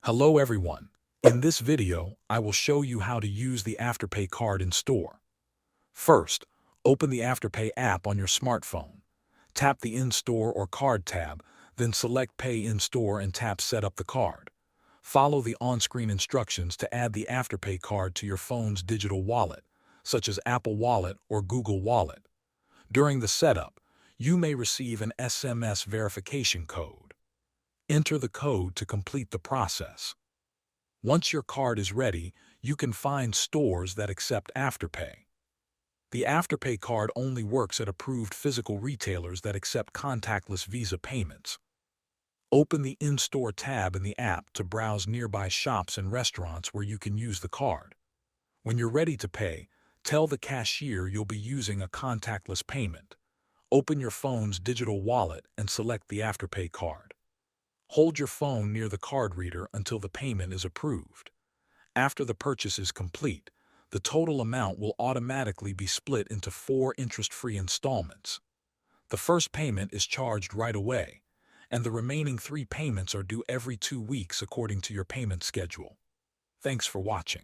Hello everyone. In this video, I will show you how to use the Afterpay card in store. First, open the Afterpay app on your smartphone. Tap the In-Store or Card tab, then select Pay in-Store and tap Set up the card. Follow the on-screen instructions to add the Afterpay card to your phone's digital wallet, such as Apple Wallet or Google Wallet. During the setup, you may receive an SMS verification code. Enter the code to complete the process. Once your card is ready, you can find stores that accept Afterpay. The Afterpay card only works at approved physical retailers that accept contactless Visa payments. Open the In-Store tab in the app to browse nearby shops and restaurants where you can use the card. When you're ready to pay, tell the cashier you'll be using a contactless payment. Open your phone's digital wallet and select the Afterpay card. Hold your phone near the card reader until the payment is approved. After the purchase is complete, the total amount will automatically be split into 4 interest-free installments. The first payment is charged right away, and the remaining 3 payments are due every 2 weeks according to your payment schedule. Thanks for watching.